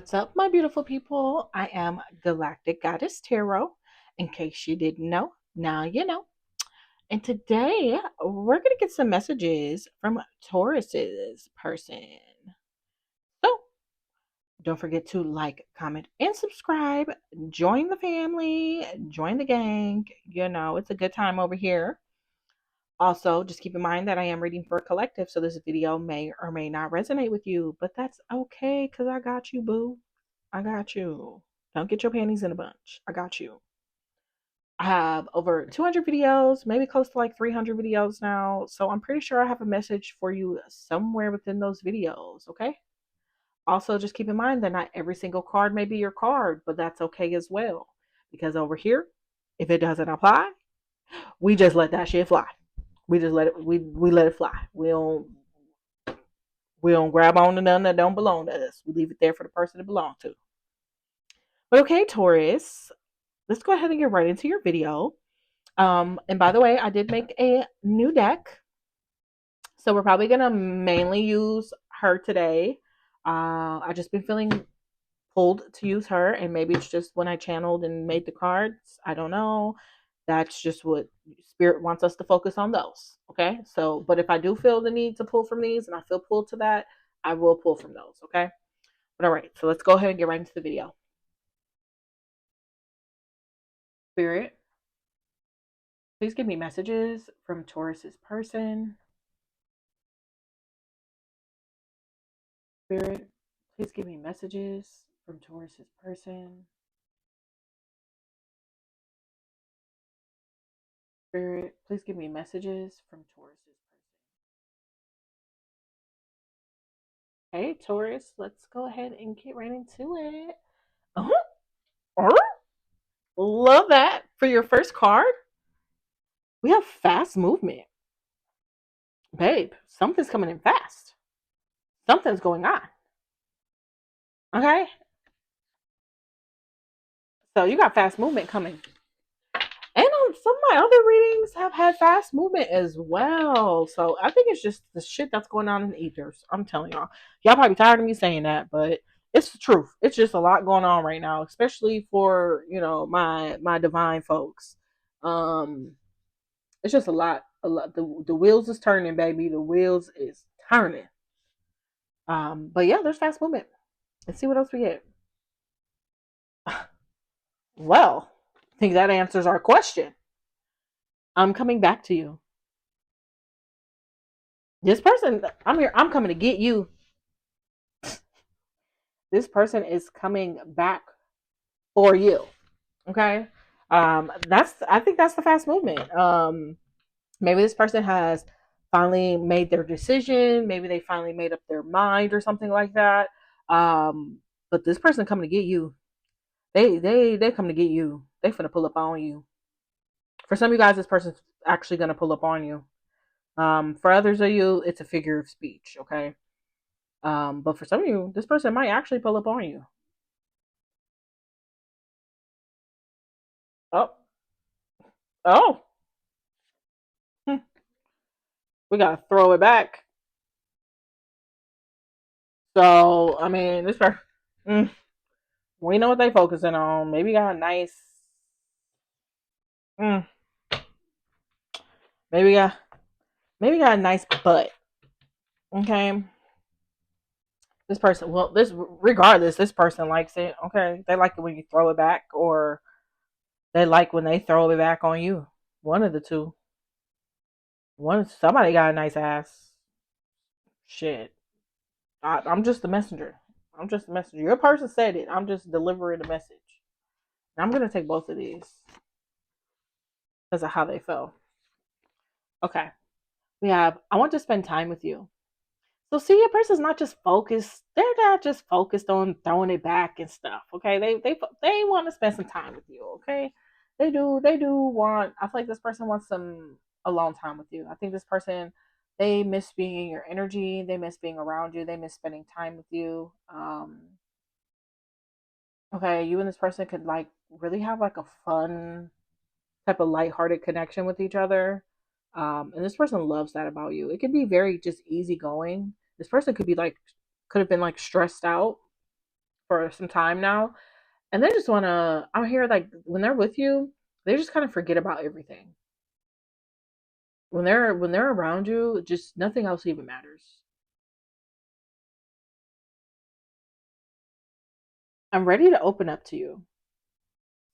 What's up, my beautiful people? I am Galactic Goddess Tarot. In case you didn't know, now you know. And today we're going to get some messages from Taurus's person. So don't forget to like, comment, and subscribe. Join the family, join the gang. You know, it's a good time over here. Also, just keep in mind that I am reading for a collective, so this video may or may not resonate with you, but that's okay because I got you, boo. I got you. Don't get your panties in a bunch. I got you. I have over 200 videos, maybe close to like 300 videos now. So I'm pretty sure I have a message for you somewhere within those videos, okay? Also, just keep in mind that not every single card may be your card, but that's okay as well. Because over here, if it doesn't apply, we just let that shit fly. We just let it we let it fly. We don't grab on to nothing that don't belong to us. We leave it there for the person it belongs to. But okay, Taurus, let's go ahead and get right into your video. And by the way, I did make a new deck. So we're probably going to mainly use her today. I just been feeling pulled to use her, and maybe it's just when I channeled and made the cards. I don't know. That's just what Spirit wants us to focus on those. Okay. So, but if I do feel the need to pull from these and I feel pulled to that, I will pull from those. Okay. But all right. So let's go ahead and get right into the video. Spirit, please give me messages from Taurus's person. Spirit, please give me messages from Taurus's person. Spirit, please give me messages from Taurus's person. Hey, Taurus, let's go ahead and get right into it. Uh-huh. Love that. For your first card, we have fast movement. Babe, something's coming in fast. Something's going on. Okay? So you got fast movement coming. And some of my other readings have had fast movement as well. So I think it's just the shit that's going on in the ethers. I'm telling y'all. Y'all probably tired of me saying that, but it's the truth. It's just a lot going on right now, especially for, my divine folks. Um it's just a lot. A lot. The wheels is turning, baby. The wheels is turning. But yeah, there's fast movement. Let's see what else we get. Well, I think that answers our question. I'm coming back to you. This person, I'm here. I'm coming to get you. This person is coming back for you. Okay. I think that's the fast movement. Maybe this person has finally made their decision. Maybe they finally made up their mind or something like that. But this person coming to get you. They come to get you. They finna pull up on you. For some of you guys, this person's actually gonna pull up on you. For others of you, it's a figure of speech, okay? But for some of you, this person might actually pull up on you. Oh, oh, we gotta throw it back. So, I mean, this person, we know what they focusing on. Maybe got a nice, mm, maybe got, maybe got a nice butt. Okay, this person, well, this regardless, this person likes it. Okay, they like it when you throw it back, or they like when they throw it back on you. One of the two. Somebody got a nice ass. Shit. I'm just the messenger. I'm just the messenger. Your person said it. I'm just delivering the message. And I'm gonna take both of these because of how they felt. Okay. We have I want to spend time with you. So see, your person's not just focused. They're not just focused on throwing it back and stuff. Okay. They want to spend some time with you. Okay. They do want. I feel like this person wants some alone time with you. I think this person, they miss being in your energy. They miss being around you. They miss spending time with you. Okay, you and this person could like really have like a fun type of lighthearted connection with each other. And this person loves that about you. It could be very just easygoing. This person could have been like stressed out. for some time now, and they just want to. I'm here like when they're with you, they just kind of forget about everything. When they're around you, just nothing else even matters. I'm ready to open up to you.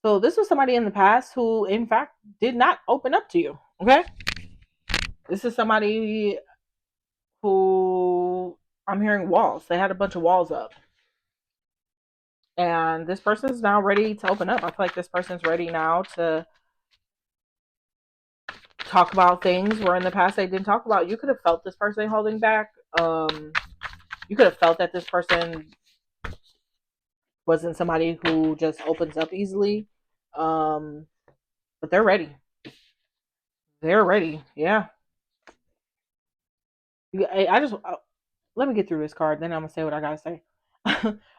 So this was somebody in the past who, in fact, did not open up to you. Okay, this is somebody who I'm hearing walls. They had a bunch of walls up, and this person's now ready to open up. I feel like this person's ready now to talk about things where in the past they didn't talk about. You could have felt this person holding back. You could have felt that this person wasn't somebody who just opens up easily. Um, but they're ready. They're ready. Yeah. I just let me get through this card, then I'm gonna say what I gotta say.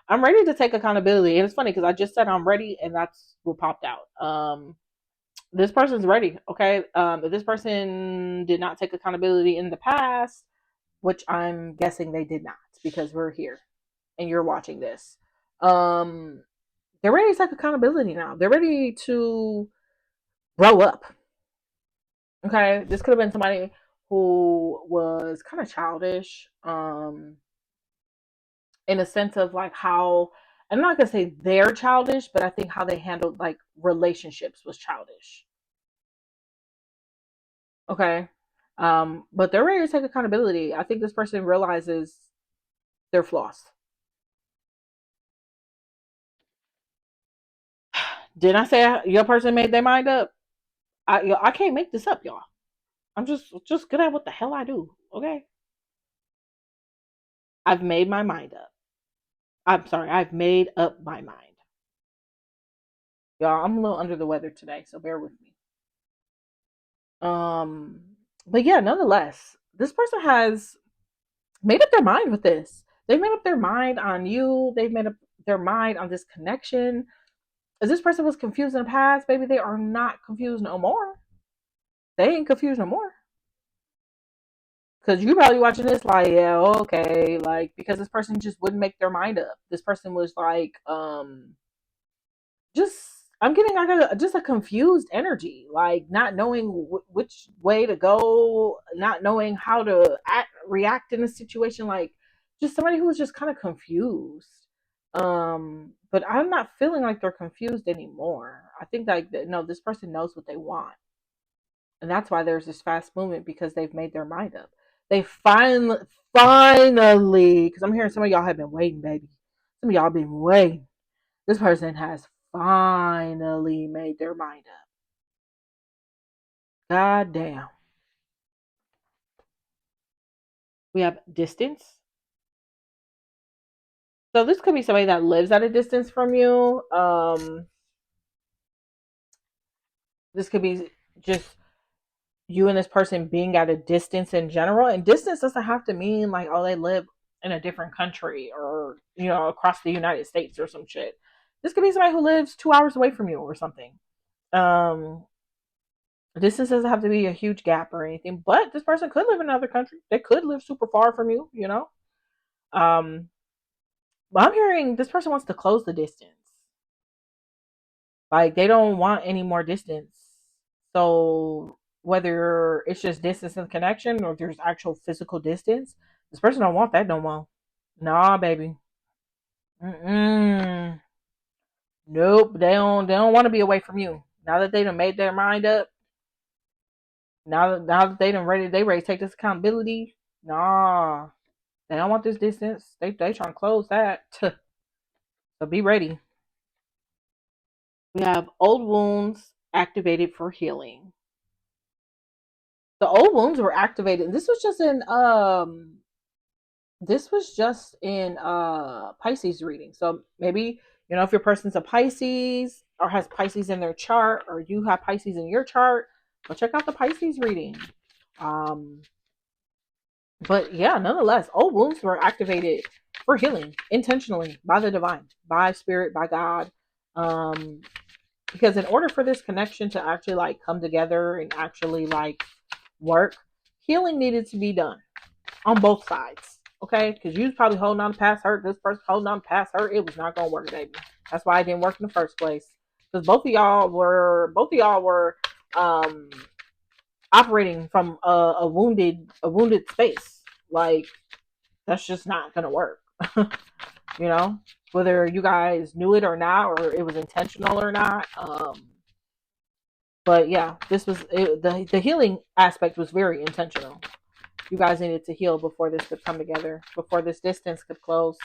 I'm ready to take accountability, and it's funny because I just said I'm ready, and that's what popped out. This person's ready. Okay. If this person did not take accountability in the past, which I'm guessing they did not, because we're here and you're watching this. Um, they're ready to take accountability now. They're ready to grow up. Okay, this could have been somebody who was kind of childish, in a sense of like how I'm not gonna say they're childish, but I think how they handled like relationships was childish. Okay, but they're ready to take accountability. I think this person realizes their flaws. Did I say your person made their mind up? I can't make this up, y'all. I'm just good at what the hell I do. Okay, I've made my mind up. I'm sorry, I've made up my mind. Y'all, I'm a little under the weather today, so bear with me. Um, but yeah, nonetheless, this person has made up their mind with this. They've made up their mind on you. They've made up their mind on this connection. If this person was confused in the past, maybe they are not confused no more. They ain't confused no more. Cause you probably watching this like, yeah, okay, like because this person just wouldn't make their mind up. This person was like, just I'm getting like just a confused energy, like not knowing which way to go, not knowing how to react in a situation, like just somebody who was just kind of confused. But I'm not feeling like they're confused anymore. I think like no, this person knows what they want, and that's why there's this fast movement because they've made their mind up. They finally, because I'm hearing some of y'all have been waiting, baby. Some of y'all been waiting. This person has finally made their mind up. God damn. We have distance. So this could be somebody that lives at a distance from you. This could be just you and this person being at a distance in general. And distance doesn't have to mean like, oh, they live in a different country or, across the United States or some shit. This could be somebody who lives 2 hours away from you or something. Um, Distance doesn't have to be a huge gap or anything, but this person could live in another country. They could live super far from you. Um, but I'm hearing this person wants to close the distance. Like they don't want any more distance. So whether it's just distance and connection or if there's actual physical distance, this person don't want that no more. Nah, baby. Mm-mm. Nope. They don't want to be away from you. Now that they done made their mind up, now that they ready to take this accountability. Nah. They don't want this distance. They trying to close that. So be ready. We have old wounds activated for healing. The old wounds were activated. This was just in Pisces reading. So maybe, if your person's a Pisces or has Pisces in their chart or you have Pisces in your chart, go check out the Pisces reading. Um but yeah, nonetheless, old wounds were activated for healing intentionally by the divine, by spirit, by God. Um because in order for this connection to actually like come together and actually like work, healing needed to be done on both sides. Okay, because you was probably holding on to past hurt. This person holding on to past hurt. It was not gonna work, baby. That's why it didn't work in the first place. Because both of y'all were um operating from a wounded space. Like, that's just not gonna work. you know, whether you guys knew it or not, or it was intentional or not. But yeah, this was the healing aspect was very intentional. You guys needed to heal before this could come together, before this distance could close.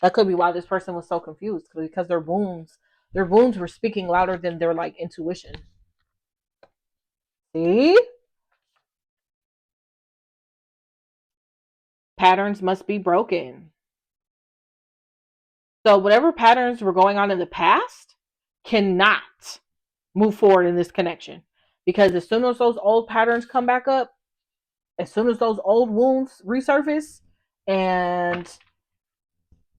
That could be why this person was so confused, because their wounds were speaking louder than their like intuition. See, patterns must be broken. So whatever patterns were going on in the past cannot move forward in this connection, because as soon as those old patterns come back up, as soon as those old wounds resurface, and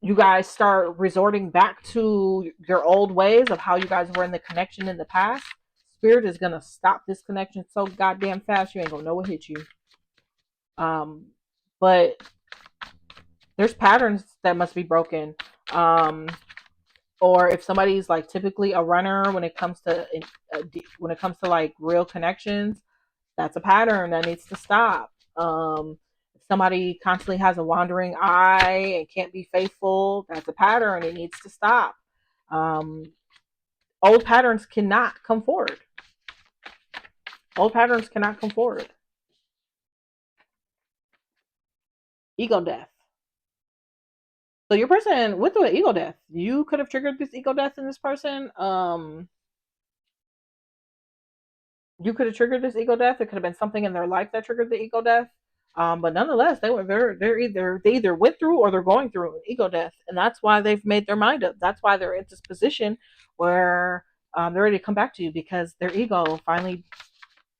you guys start resorting back to your old ways of how you guys were in the connection in the past, spirit is gonna stop this connection so goddamn fast you ain't gonna know what hit you. But there's patterns that must be broken. Um, or if somebody's like typically a runner when it comes to like real connections, that's a pattern that needs to stop. If somebody constantly has a wandering eye and can't be faithful, that's a pattern. It needs to stop. Um, Old patterns cannot come forward. Old patterns cannot come forward. Ego death. So your person went through an ego death. You could have triggered this ego death in this person. You could have triggered this ego death. It could have been something in their life that triggered the ego death. But nonetheless, they're either went through or they're going through an ego death, and that's why they've made their mind up. That's why they're in this position where they're ready to come back to you, because their ego finally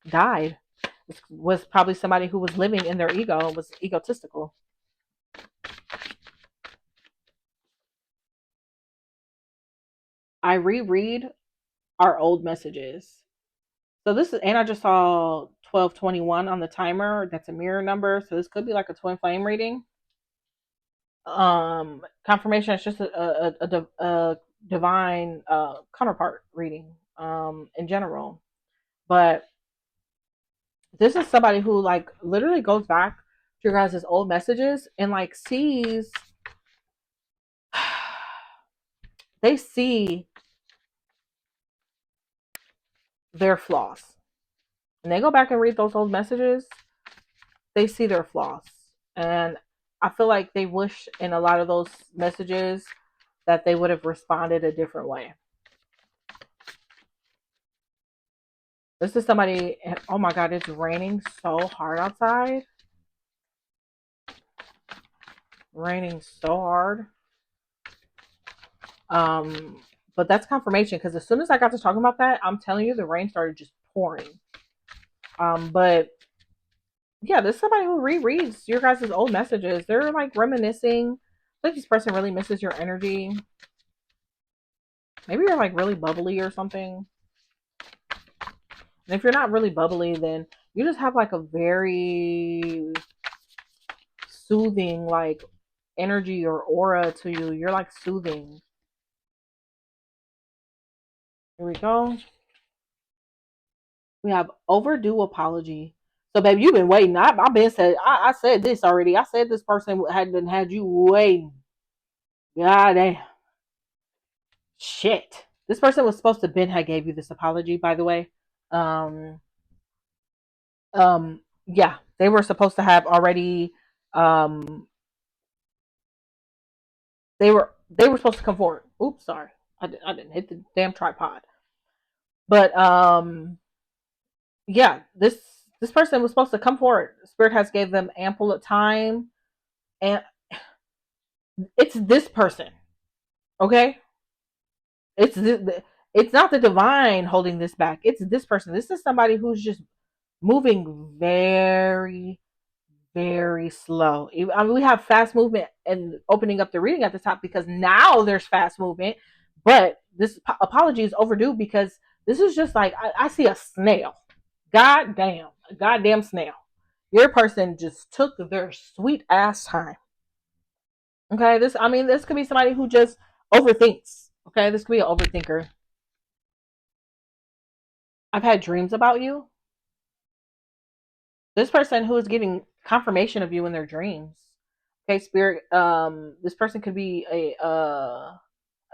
died. This was probably somebody who was living in their ego and was egotistical. I reread our old messages. So this is, and I just saw 1221 on the timer. That's a mirror number. So this could be like a twin flame reading. Confirmation is just a divine counterpart reading in general. But this is somebody who like literally goes back to your guys' old messages and like sees they see their flaws. And they go back and read those old messages, they see their flaws. And I feel like they wish in a lot of those messages that they would have responded a different way. This is somebody, oh my God, it's raining so hard outside. Raining so hard. But that's confirmation, because as soon as I got to talking about that, I'm telling you, the rain started just pouring. But yeah, there's somebody who rereads your guys' old messages. They're like reminiscing. Like this person really misses your energy. Maybe you're like really bubbly or something. And if you're not really bubbly, then you just have like a very soothing like energy or aura to you. You're like soothing. Here we go. We have overdue apology. So, baby, you've been waiting. I've been said. I said this already. I said this person had you waiting. God damn. Shit. This person was supposed to Ben had gave you this apology, by the way. Um, yeah, they were supposed to have already. Um, they were supposed to come forward. Oops, sorry, I didn't hit the damn tripod. But yeah, this person was supposed to come forward. Spirit has gave them ample time, and it's this person. Okay, it's it's not the divine holding this back. It's this person. This is somebody who's just moving very, very slow. I mean, we have fast movement and opening up the reading at the top because now there's fast movement, but this apology is overdue because this is just like I see a snail. God damn, a goddamn snail. Your person just took their sweet ass time. Okay, this could be somebody who just overthinks. Okay, this could be an overthinker. I've had dreams about you. This person who is getting confirmation of you in their dreams. Okay, spirit. This person could be a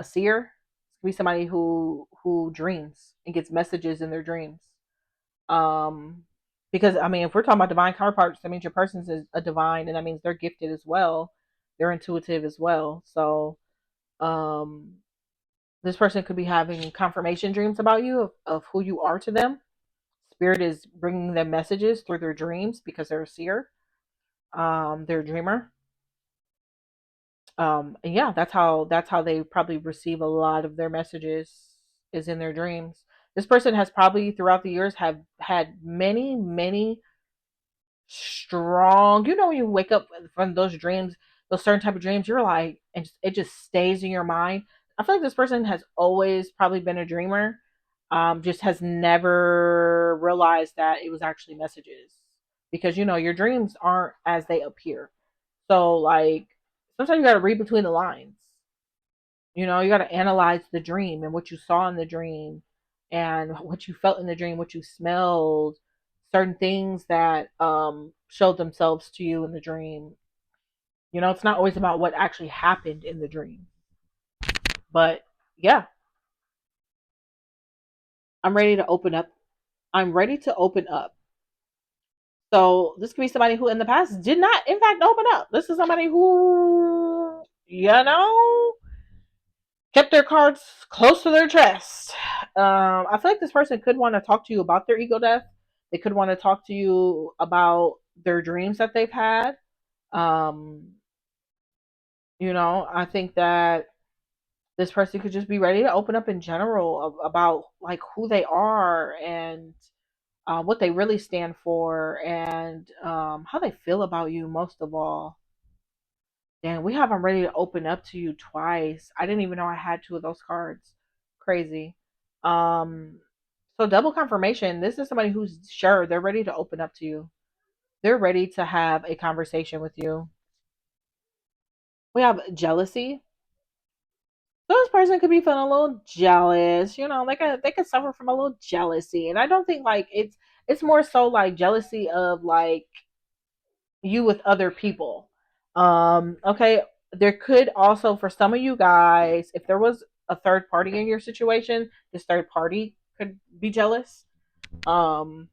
seer. It could be somebody who dreams and gets messages in their dreams. Um, because if we're talking about divine counterparts, that means your person is a divine, and that means they're gifted as well. They're intuitive as well. So, um, this person could be having confirmation dreams about you of who you are to them. Spirit is bringing them messages through their dreams because they're a seer. They're a dreamer. And yeah, that's how they probably receive a lot of their messages is in their dreams. This person has probably throughout the years have had many strong, when you wake up from those dreams, those certain type of dreams, you're like, and it just stays in your mind. I feel like this person has always probably been a dreamer, just has never realized that it was actually messages, because your dreams aren't as they appear. So like sometimes you got to read between the lines. You got to analyze the dream and what you saw in the dream and what you felt in the dream, what you smelled, certain things that showed themselves to you in the dream. It's not always about what actually happened in the dream. But yeah, I'm ready to open up. I'm ready to open up. So this could be somebody who in the past did not, in fact, open up. This is somebody who, kept their cards close to their chest. I feel like this person could want to talk to you about their ego death. They could want to talk to you about their dreams that they've had. Um, I think that this person could just be ready to open up in general about like who they are and what they really stand for and how they feel about you most of all. Damn, we have them ready to open up to you twice. I didn't even know I had two of those cards. Crazy. Um, so double confirmation. This is somebody who's sure they're ready to open up to you. They're ready to have a conversation with you. We have jealousy. So this person could be feeling a little jealous. They could suffer from a little jealousy, and I don't think like it's more so like jealousy of like you with other people. Okay, there could also for some of you guys, if there was a third party in your situation, this third party could be jealous. Um,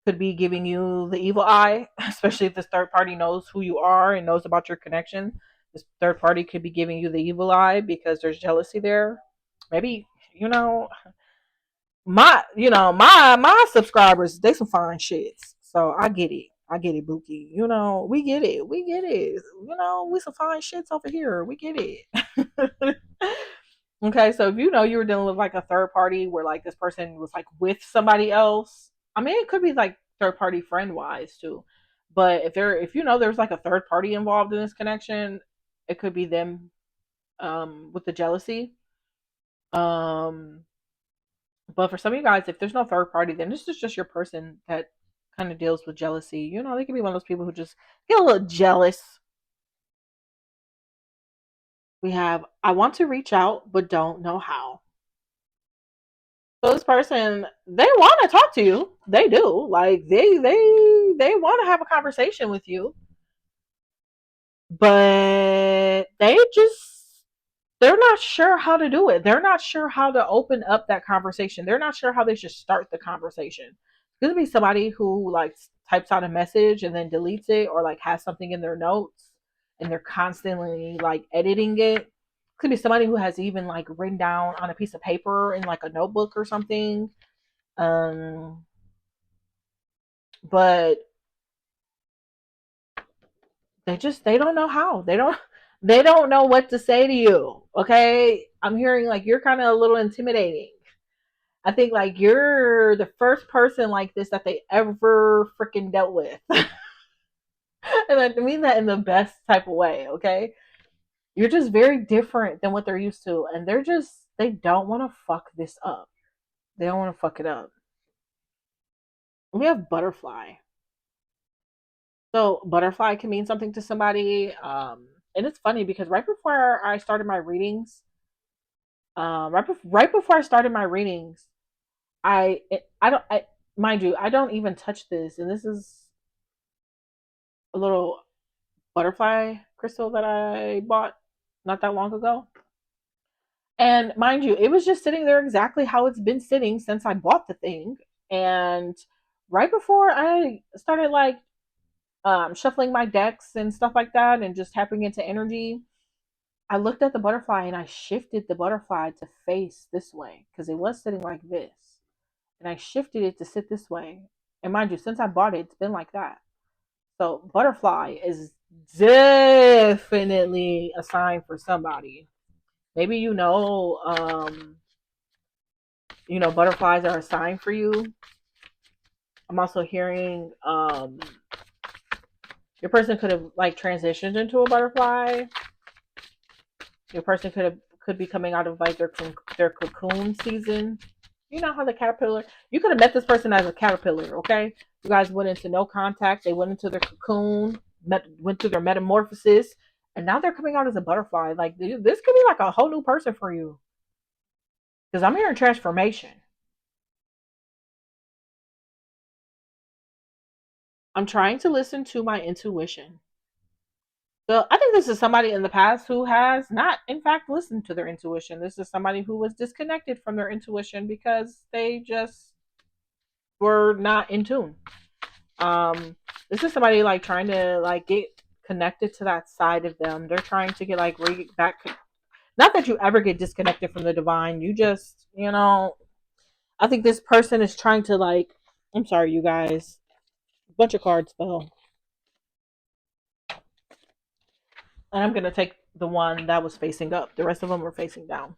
could be giving you the evil eye, especially if this third party knows who you are and knows about your connection. This third party could be giving you the evil eye because there's jealousy there. Maybe you know my subscribers, they some fine shits. So I get it. I get it, Buki. We get it. We get it. We some fine shits over here. We get it. Okay, so if you were dealing with like a third party where like this person was like with somebody else, it could be like third party friend wise too. But if there's like a third party involved in this connection, it could be them with the jealousy. Um but for some of you guys, if there's no third party, then this is just your person that kind of deals with jealousy. They can be one of those people who just get a little jealous. We have, I want to reach out, but don't know how. So this person, they want to talk to you. They do. Like they want to have a conversation with you, but they're not sure how to do it. They're not sure how to open up that conversation. They're not sure how they should start the conversation. It's gonna be somebody who like types out a message and then deletes it, or like has something in their notes and they're constantly like editing it. Could be somebody who has even like written down on a piece of paper in like a notebook or something. Um, but they don't know how. They don't know what to say to you. Okay, I'm hearing like you're kind of a little intimidating. I think like you're the first person like this that they ever freaking dealt with. And I mean that in the best type of way, okay? You're just very different than what they're used to, and they don't want to fuck this up. They don't want to fuck it up. We have butterfly. So butterfly can mean something to somebody. And it's funny because right before I started my readings, right before I started my readings, I don't I mind you, I don't even touch this, and this is a little butterfly crystal that I bought not that long ago. And mind you, it was just sitting there exactly how it's been sitting since I bought the thing. And right before I started like shuffling my decks and stuff like that and just tapping into energy, I looked at the butterfly and I shifted the butterfly to face this way because it was sitting like this. And I shifted it to sit this way. And mind you, since I bought it, it's been like that. So butterfly is definitely a sign for somebody. Maybe butterflies are a sign for you. I'm also hearing your person could have like transitioned into a butterfly. Your person could be coming out of like their cocoon season. You know how the caterpillar. You could have met this person as a caterpillar. Okay, you guys went into no contact. They went into their cocoon, went through their metamorphosis, and now they're coming out as a butterfly. Like this could be like a whole new person for you. Because I'm hearing transformation. I'm trying to listen to my intuition. So I think this is somebody in the past who has not, in fact, listened to their intuition. This is somebody who was disconnected from their intuition because they just were not in tune. Um, this is somebody like trying to like get connected to that side of them. They're trying to get like back. Not that you ever get disconnected from the divine. You just, I think this person is trying to like. I'm sorry, you guys. A bunch of cards fell, and I'm gonna take the one that was facing up. The rest of them were facing down.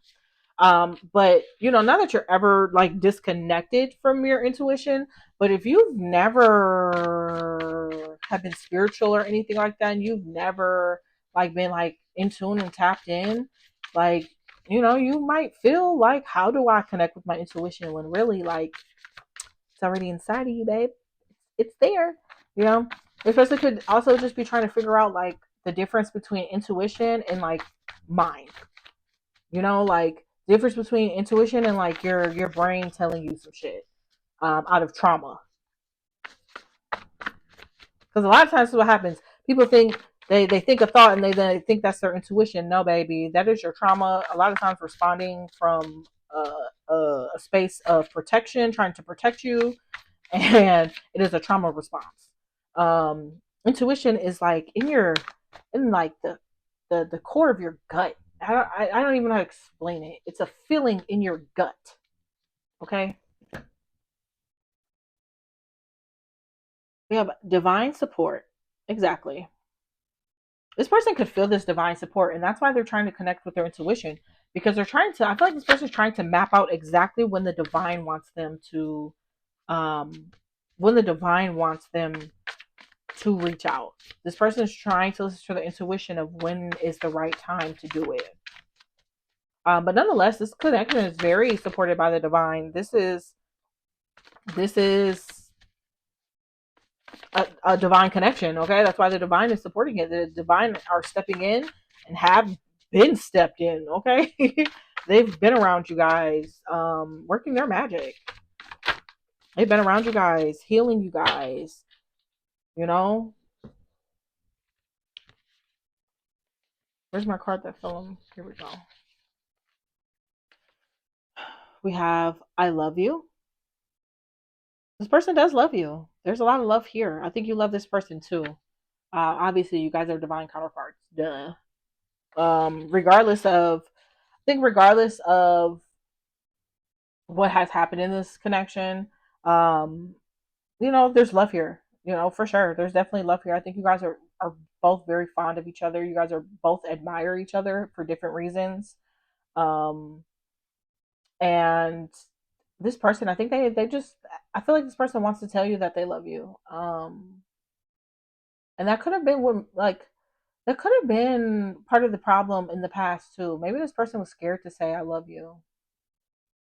But not that you're ever like disconnected from your intuition, but if you've never have been spiritual or anything like that, and you've never like been like in tune and tapped in, like you might feel like, how do I connect with my intuition when really like it's already inside of you, babe. It's there. You know, this person could also just be trying to figure out like the difference between intuition and like mind. Like difference between intuition and like your brain telling you some shit out of trauma. Because a lot of times what happens, people think they think a thought and they think that's their intuition. No, baby, that is your trauma. A lot of times responding from a space of protection, trying to protect you, and it is a trauma response. Intuition is like in like the core of your gut. I don't even know how to explain it. It's a feeling in your gut. Okay. We have divine support. Exactly. This person could feel this divine support, and that's why they're trying to connect with their intuition because they're trying to. I feel like this person's trying to map out exactly when the divine wants them to, um, when the divine wants them to reach out. This person is trying to listen to the intuition of when is the right time to do it. But nonetheless, this connection is very supported by the divine. This is a divine connection. Okay, that's why the divine is supporting it. The divine are stepping in and have been stepped in. Okay, they've been around you guys, working their magic. They've been around you guys, healing you guys. You know, where's my card that fell? Here we go. We have I love you. This person does love you. There's a lot of love here. I think you love this person too. Obviously, you guys are divine counterparts. Duh. Regardless of what has happened in this connection, um, there's love here. For sure, there's definitely love here. I think you guys are both very fond of each other. You guys are both admire each other for different reasons. Um, and this person, I think they just, I feel like this person wants to tell you that they love you. And that could have been that could have been part of the problem in the past too. Maybe this person was scared to say I love you.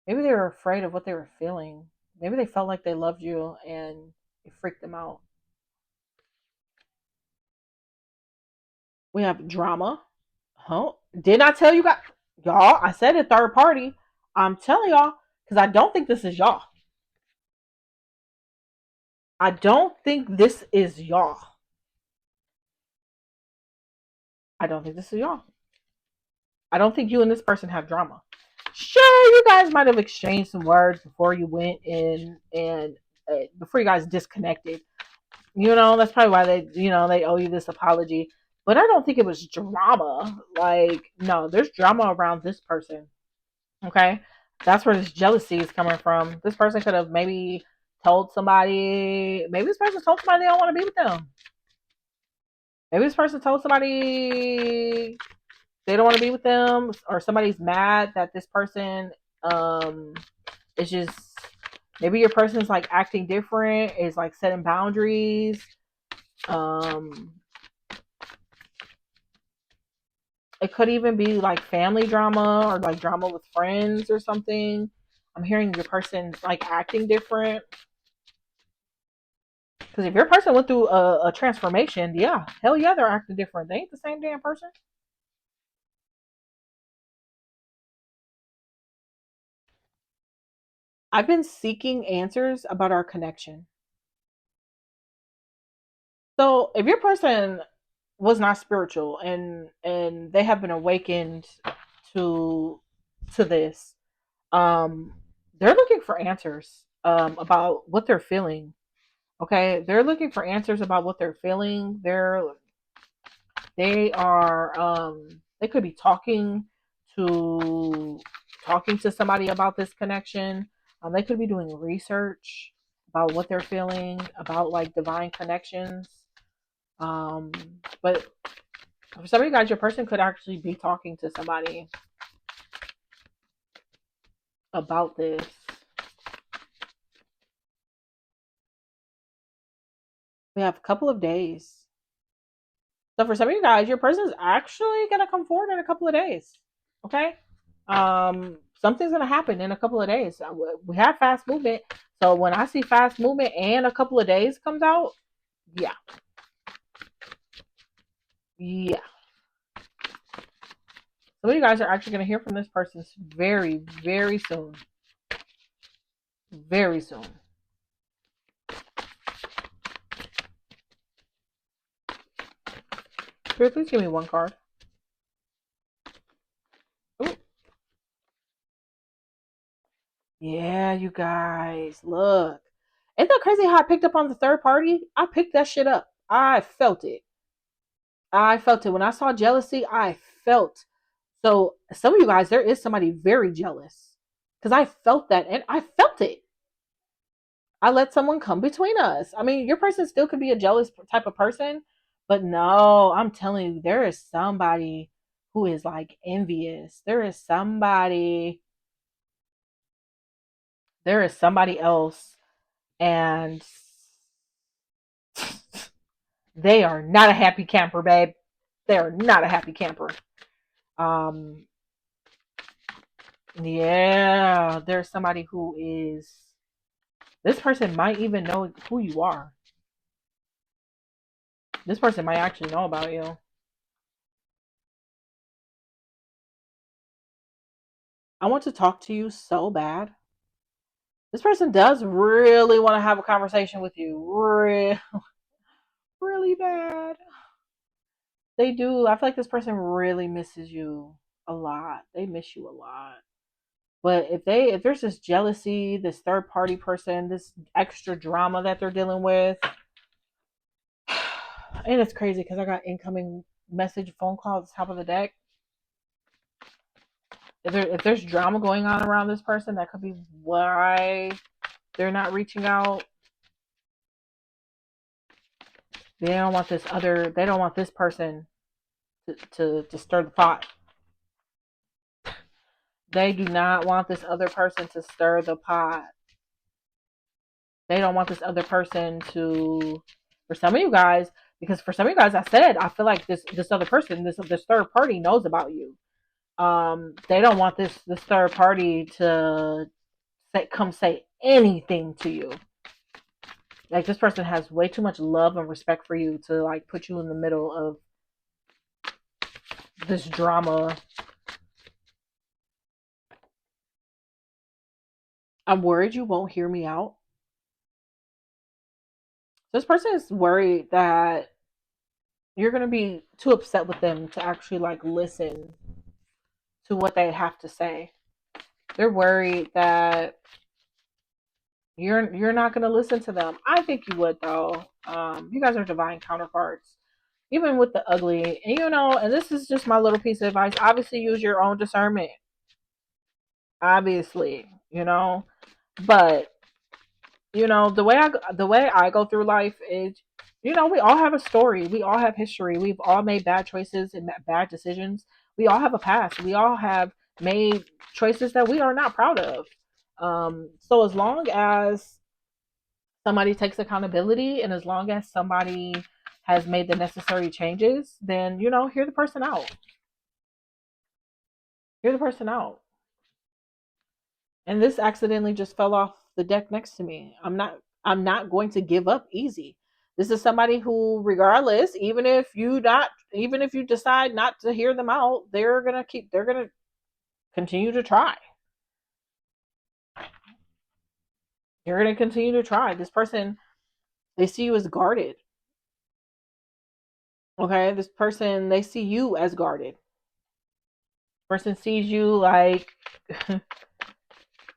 Maybe they were afraid of what they were feeling. Maybe they felt like they loved you and it freaked them out. We have drama. Huh? Did I tell you guys? Y'all, I said a third party. I'm telling y'all because I don't think this is y'all. I don't think this is y'all. I don't think this is y'all. I don't think you and this person have drama. Sure, you guys might have exchanged some words before you went in and before you guys disconnected. You know, that's probably why they owe you this apology. But I don't think it was drama. Like, no, there's drama around this person. Okay. That's where this jealousy is coming from. This person could have maybe told somebody, maybe this person told somebody they don't want to be with them. Maybe this person told somebody they don't want to be with them, or somebody's mad that this person um is just, maybe your person's like acting different, is like setting boundaries. Um it could even be like family drama or like drama with friends or something. I'm hearing your person's like acting different. Because if your person went through a transformation, yeah, hell yeah, they're acting different. They ain't the same damn person. I've been seeking answers about our connection. So if your person was not spiritual and they have been awakened to this, um, they're looking for answers about what they're feeling. Okay, they're looking for answers about what they're feeling. They could be to talking to somebody about this connection. They could be doing research about what they're feeling about like divine connections. Um, but for some of you guys, your person could actually be talking to somebody about this. We have a couple of days. So for some of you guys, your person is actually gonna come forward in a couple of days. Okay. Something's gonna happen in a couple of days. We have fast movement, so when I see fast movement and a couple of days comes out, yeah, yeah. Some of you guys are actually gonna hear from this person very, very soon, very soon. Spirit, please give me one card. Ooh. Yeah, you guys, look. Ain't that crazy how I picked up on the third party? I picked that shit up. I felt it. I felt it. When I saw jealousy, I felt. So some of you guys, there is somebody very jealous. Because I felt that and I felt it. I let someone come between us. I mean, your person still could be a jealous type of person, but no, I'm telling you, there is somebody who is like envious. There is somebody else, and they are not a happy camper, babe. They are not a happy camper. Um, yeah, there's somebody who is. This person might even know who you are. This person might actually know about you. I want to talk to you so bad. This person does really want to have a conversation with you. Really bad. They do. I feel like this person really misses you a lot. They miss you a lot. But if there's this jealousy, this third party person, this extra drama that they're dealing with, and it's crazy because I got incoming message phone call at the top of the deck. If there's drama going on around this person, that could be why they're not reaching out. They don't want this other. They don't want this person to stir the pot. They do not want this other person to stir the pot. They don't want this other person to. For some of you guys, because for some of you guys, I said I feel like this other person, this third party knows about you. They don't want this third party to come say anything to you. Like this person has way too much love and respect for you to like put you in the middle of this drama. I'm worried you won't hear me out. This person is worried that you're going to be too upset with them to actually like listen to what they have to say. They're worried that you're not going to listen to them. I think you would though. You guys are divine counterparts, even with the ugly. And you know, and this is just my little piece of advice. Obviously, use your own discernment. Obviously, you know, but you know the way I go through life is, you know, we all have a story. We all have history. We've all made bad choices and bad decisions. We all have a past. We all have made choices that we are not proud of. So as long as somebody takes accountability and as long as somebody has made the necessary changes, then you know, hear the person out. Hear the person out. And this accidentally just fell off the deck next to me. I'm not going to give up easy. This is somebody who, regardless, even if you decide not to hear them out, they're gonna continue to try. You're gonna continue to try. This person, they see you as guarded. Okay, this person, they see you as guarded. Person sees you like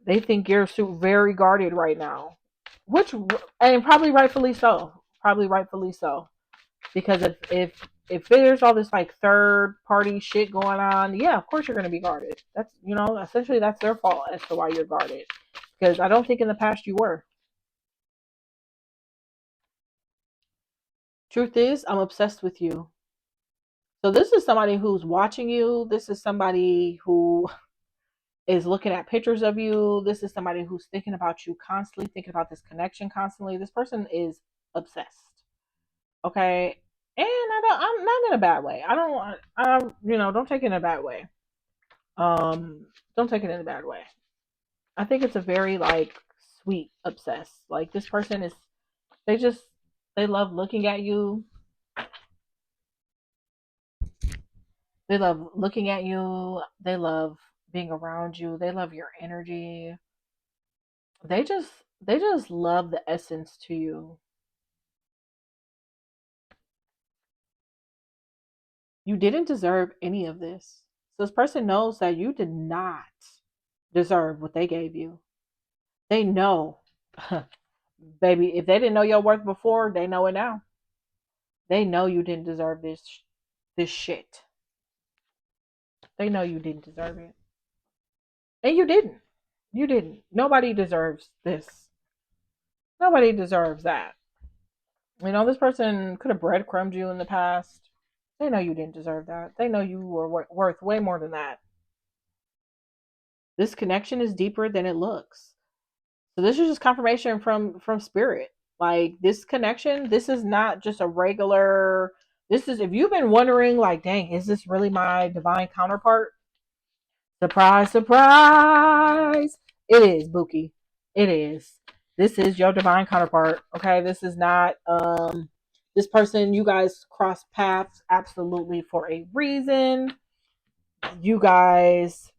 they think you're very guarded right now, which, and probably rightfully so. Probably rightfully so, because if there's all this like third party shit going on, yeah, of course you're going to be guarded. That's, you know, essentially that's their fault as to why you're guarded, because I don't think in the past you were. Truth is, I'm obsessed with you. So this is somebody who's watching you. This is somebody who is looking at pictures of you. This is somebody who's thinking about you constantly, thinking about this connection constantly. This person is obsessed. Okay. And I'm not in a bad way. You know, don't take it in a bad way. Don't take it in a bad way. I think it's a very like sweet obsessed. Like this person is, they just, they love looking at you. They love looking at you. They love being around you. They love your energy. They just love the essence to you. You didn't deserve any of this. So this person knows that you did not deserve what they gave you. They know, baby, if they didn't know your worth before, they know it now. They know you didn't deserve this shit. They know you didn't deserve it. And you didn't. You didn't. Nobody deserves this. Nobody deserves that. You know, this person could have breadcrumbed you in the past. They know you didn't deserve that. They know you were worth way more than that. This connection is deeper than it looks. So this is just confirmation from spirit. Like this connection, this is not just a regular. This is, if you've been wondering, like, dang, is this really my divine counterpart? Surprise, surprise! It is, Buki. It is. This is your divine counterpart. Okay, this is not this person. You guys cross paths absolutely for a reason. You guys,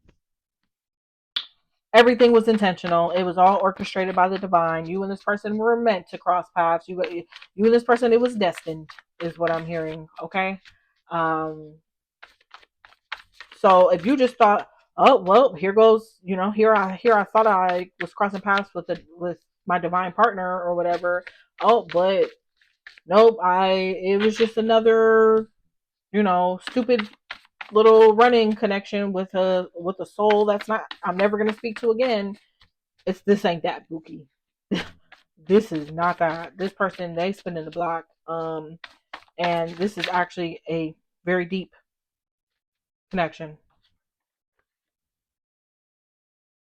everything was intentional. It was all orchestrated by the divine. You and this person were meant to cross paths. You and this person, it was destined, is what I'm hearing. Okay. Um, so if you just thought, oh well, here goes, you know, here I thought I was crossing paths with my divine partner or whatever. Oh, but nope, it was just another, you know, stupid little running connection with a soul that's not, I'm never gonna speak to again. It's, this ain't that, Buki. This is not that. This person, they spin in the block. And this is actually a very deep connection.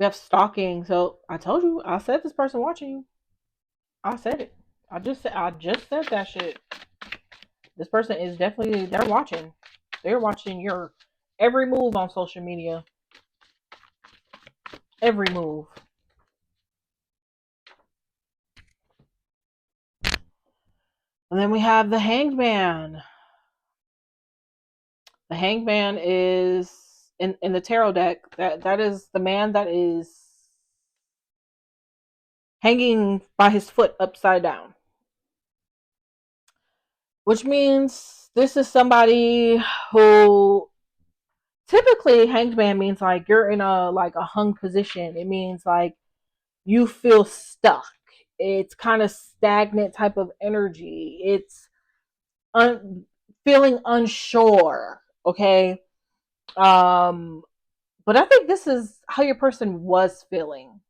We have stalking. So I told you, I said this person watching you. I said it. I just said that shit. This person is definitely, they're watching. They're watching your every move on social media. Every move. And then we have the hanged man. The hangman is in the tarot deck. That is the man that is hanging by his foot upside down, which means this is somebody who typically hanged man means like you're in a hung position. It means like you feel stuck. It's kind of stagnant type of energy. It's un- feeling unsure. Okay. Um, but I think this is how your person was feeling.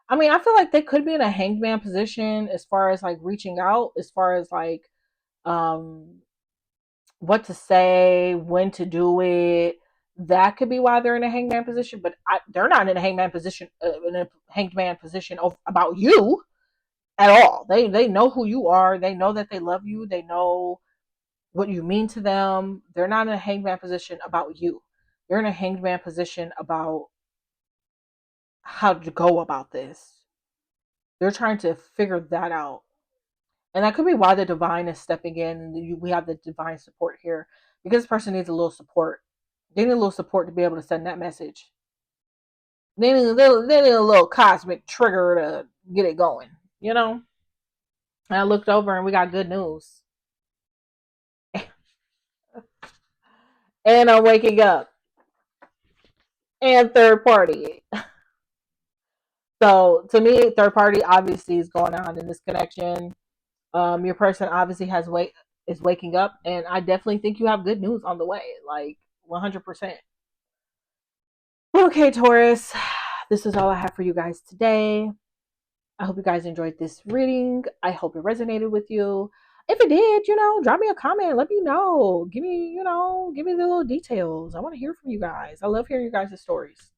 I mean, I feel like they could be in a hanged man position as far as like reaching out, as far as like um what to say, when to do it. That could be why they're in a hangman position, but they're not in a hangman position. In a hanged man position about you at all. They know who you are. They know that they love you. They know what you mean to them. They're not in a hanged man position about you. They're in a hanged man position about how to go about this. They're trying to figure that out. And that could be why the divine is stepping in. We have the divine support here because this person needs a little support. They need a little support to be able to send that message. They need a little cosmic trigger to get it going, you know? And I looked over and we got good news. And I'm waking up. And third party. So to me, third party obviously is going on in this connection. Your person obviously is waking up, and I definitely think you have good news on the way, like 100%. Okay, Taurus, this is all I have for you guys today. I hope you guys enjoyed this reading. I hope it resonated with you. If it did, drop me a comment. Let me know. Give me the little details. I want to hear from you guys. I love hearing you guys' stories.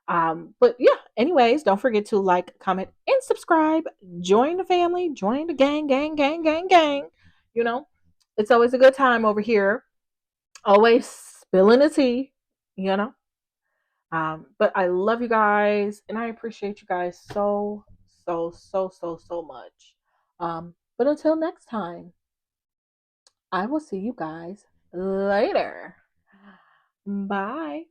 But yeah, anyways, don't forget to like, comment, and subscribe. Join the family, join the gang, gang, gang, gang, gang. You know, it's always a good time over here. Always spilling the tea, you know. But I love you guys and I appreciate you guys so, so, so, so, so much. But until next time, I will see you guys later. Bye.